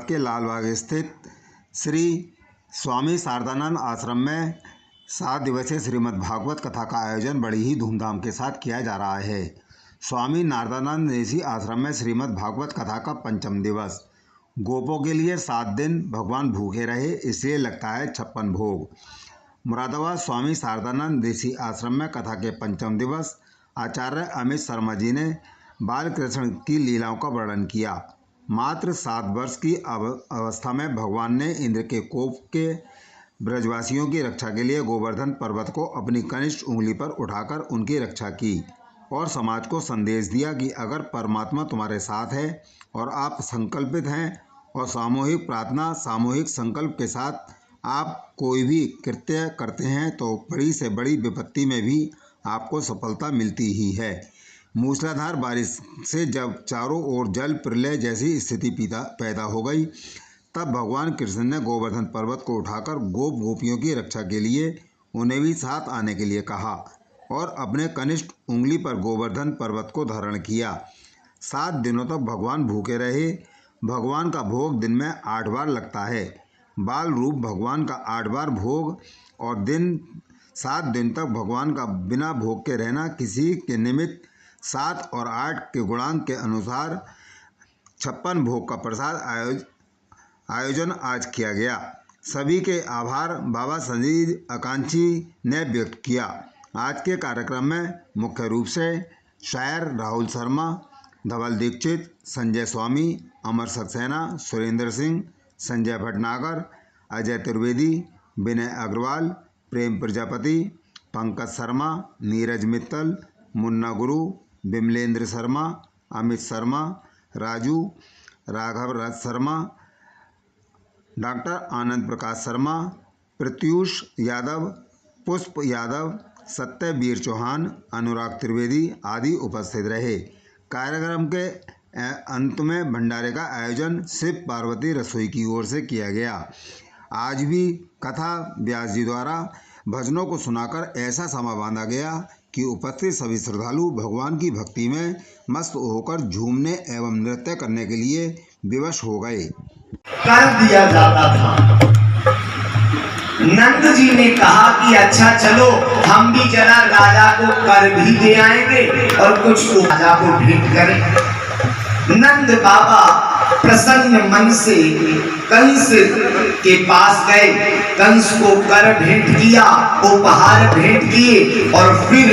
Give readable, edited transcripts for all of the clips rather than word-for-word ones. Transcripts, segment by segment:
के लालबाग स्थित श्री स्वामी शारदानंद आश्रम में 7 दिवसीय श्रीमद् भागवत कथा का आयोजन बड़ी ही धूमधाम के साथ किया जा रहा है। स्वामी नारदानंद ऋषि आश्रम में श्रीमद् भागवत कथा का 5वां दिवस। गोपों के लिए 7 दिन भगवान भूखे रहे, इसलिए लगता है 56 भोग। मुरादाबाद स्वामी शारदानंद ऋषि आश्रम में कथा के 5वां दिवस आचार्य अमित शर्मा जी ने बाल कृष्ण की लीलाओं का वर्णन किया। मात्र 7 वर्ष की अवस्था में भगवान ने इंद्र के कोप के ब्रजवासियों की रक्षा के लिए गोवर्धन पर्वत को अपनी कनिष्ठ उंगली पर उठाकर उनकी रक्षा की और समाज को संदेश दिया कि अगर परमात्मा तुम्हारे साथ है और आप संकल्पित हैं और सामूहिक प्रार्थना, सामूहिक संकल्प के साथ आप कोई भी कृत्य करते हैं तो बड़ी से बड़ी विपत्ति में भी आपको सफलता मिलती ही है। मूसलाधार बारिश से जब चारों ओर जल प्रलय जैसी स्थिति पैदा हो गई, तब भगवान कृष्ण ने गोवर्धन पर्वत को उठाकर गोपियों की रक्षा के लिए उन्हें भी साथ आने के लिए कहा और अपने कनिष्ठ उंगली पर गोवर्धन पर्वत को धारण किया। 7 दिनों तक भगवान भूखे रहे। भगवान का भोग दिन में 8 बार लगता है। बाल रूप भगवान का 8 बार भोग और 7 दिन तक भगवान का बिना भोग के रहना किसी के निमित्त 7 और 8 के गुणांक के अनुसार 56 भोग का प्रसाद आयोजन आज किया गया। सभी के आभार बाबा संजीव आकांक्षी ने व्यक्त किया। आज के कार्यक्रम में मुख्य रूप से शायर राहुल शर्मा, धवल दीक्षित, संजय स्वामी, अमर सक्सेना, सुरेंद्र सिंह, संजय भटनागर, अजय त्रिवेदी, विनय अग्रवाल, प्रेम प्रजापति, पंकज शर्मा, नीरज मित्तल, मुन्ना गुरु, विमलेंद्र शर्मा, अमित शर्मा, राजू, राघव राज शर्मा, डॉक्टर आनंद प्रकाश शर्मा, प्रत्यूष यादव, पुष्प यादव, सत्यवीर चौहान, अनुराग त्रिवेदी आदि उपस्थित रहे। कार्यक्रम के अंत में भंडारे का आयोजन शिव पार्वती रसोई की ओर से किया गया। आज भी कथा व्यास जी द्वारा भजनों को सुनाकर ऐसा समा बांधा गया कि उपस्थित सभी श्रद्धालु भगवान की भक्ति में मस्त होकर झूमने एवं नृत्य करने के लिए विवश हो गए। कर दिया जाता था। नंद जी ने कहा कि अच्छा चलो हम भी जरा राजा को कर भी दे आएंगे और कुछ राजा को भेंट करें। नंद बाबा प्रसन्न मन से कंस के पास गए, कंस को कर भेंट किया, उपहार भेंट किए और फिर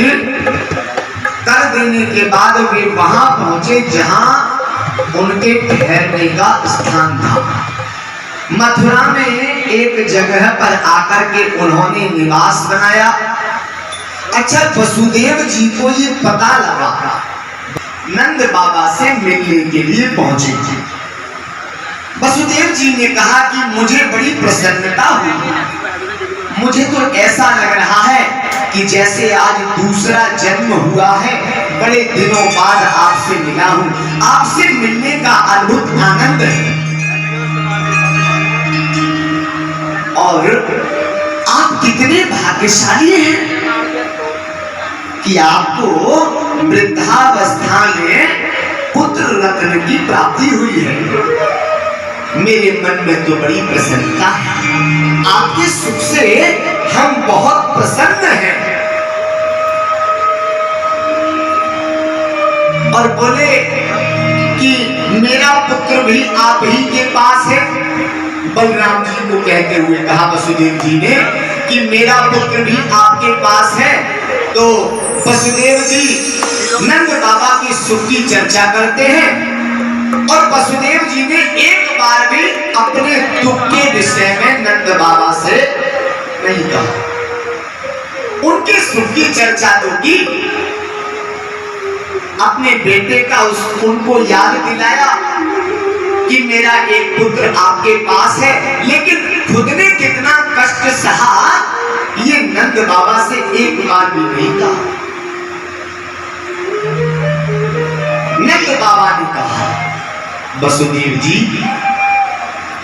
कर देने के बाद वे वहां पहुंचे जहां उनके ठहरने का स्थान था। मथुरा में एक जगह पर आकर के उन्होंने निवास बनाया। अच्छा, वसुदेव जी को ये पता लगा, नंद बाबा से मिलने के लिए पहुंचे। वसुदेव जी ने कहा कि मुझे बड़ी प्रसन्नता हुई, मुझे तो ऐसा लग रहा है कि जैसे आज दूसरा जन्म हुआ है। बड़े दिनों बाद आपसे मिला हूं, आपसे मिलने का अद्भुत आनंद है और आप कितने भाग्यशाली हैं कि आपको वृद्धावस्था में पुत्र रत्न की प्राप्ति हुई है। मेरे मन में तो बड़ी प्रसन्नता है, आपके सुख से हम बहुत प्रसन्न हैं। और बोले कि मेरा पुत्र भी आप ही के पास है। बलराम जी को कहते हुए कहा वसुदेव जी ने कि मेरा पुत्र भी आपके पास है। तो वसुदेव जी नंद बाबा की सुख की चर्चा करते हैं और वसुदेव जी ने एक बार भी अपने दुख के विषय में नंद बाबा से नहीं कहा। उनके सुख की चर्चा तो की, अपने बेटे का उनको याद दिलाया कि मेरा एक पुत्र आपके पास है, लेकिन खुद ने कितना कष्ट सहा ये नंद बाबा से एक बार भी नहीं कहा। नंद बाबा ने कहा, वसुदेव जी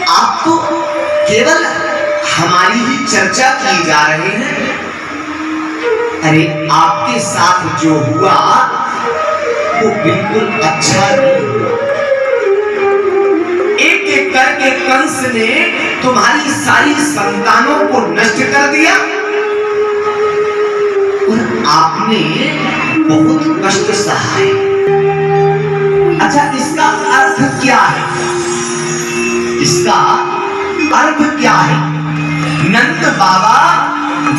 आप तो केवल हमारी ही चर्चा की जा रहे हैं। अरे आपके साथ जो हुआ वो बिल्कुल अच्छा नहीं हुआ। एक के करके कंस ने तुम्हारी सारी संतानों को नष्ट कर दिया और आपने बहुत कष्ट सहा है। अच्छा, इसका अर्थ क्या है? इसका अर्थ क्या है? नंद बाबा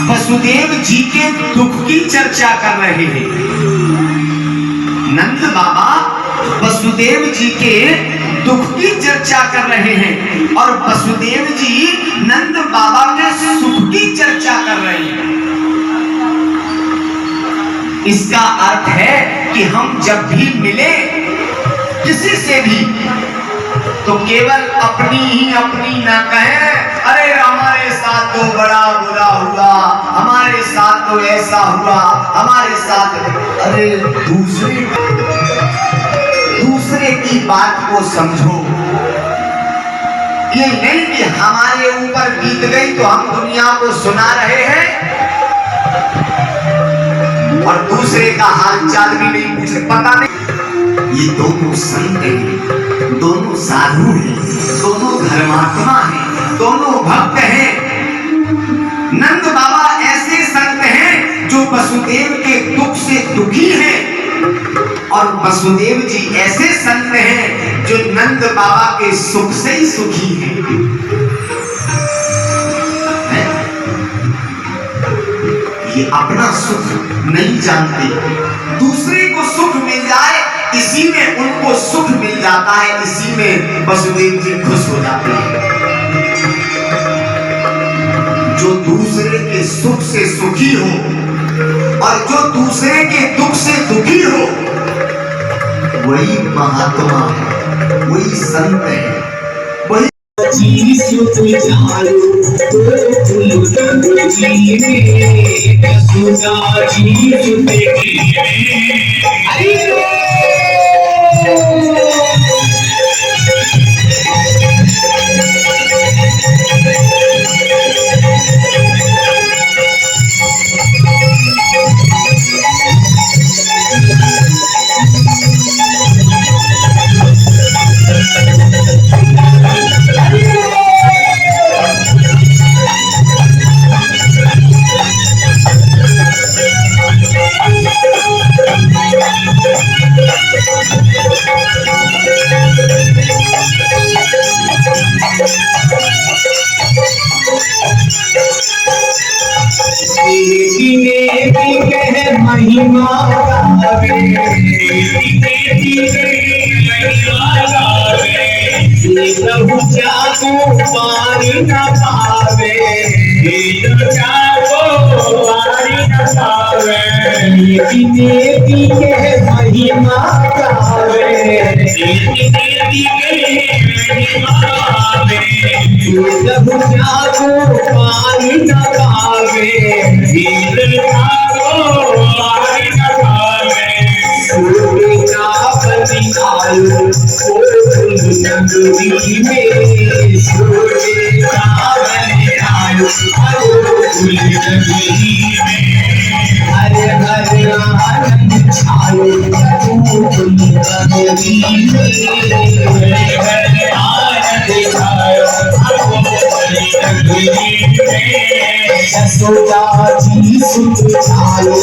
वसुदेव जी के दुख की चर्चा कर रहे हैं। नंद बाबा वसुदेव जी के दुख की चर्चा कर रहे हैं और वसुदेव जी नंद बाबा के सुख की चर्चा कर रहे हैं। इसका अर्थ है कि हम जब भी मिले किसी से भी तो केवल अपनी ना कहें, अरे हमारे साथ तो बड़ा बुरा हुआ, हमारे साथ तो ऐसा हुआ, हमारे साथ, अरे दूसरे की बात को समझो। ये नहीं कि हमारे ऊपर बीत गई तो हम दुनिया को सुना रहे हैं और दूसरे का हालचाल भी नहीं पूछे, पता नहीं। ये दोनों संत हैं, दोनों साधु हैं, दोनों धर्मात्मा हैं, दोनों भक्त हैं। नंद बाबा ऐसे संत हैं जो वसुदेव के दुख से दुखी हैं और वसुदेव जी ऐसे संत हैं जो नंद बाबा के सुख से ही सुखी हैं। ये अपना सुख नहीं जानते, दूसरे को सुख मिल जाए इसी में उनको सुख मिल जाता है, इसी में वसुदेव जी खुश हो जाते हैं। जो दूसरे के सुख से सुखी हो और जो दूसरे के दुख से दुखी हो वही महात्मा है, वही संत है, वही महिमा प्रभु जाको पारी न पावे, पारी न पावे, नेति के महिमा गावे, प्रभु जाको पारी न पावे, नगरी में सूर्य आयो, हरे हरे आनंद छायो, नगरी में आनंद छायो, यशोदा जी सुत छायो,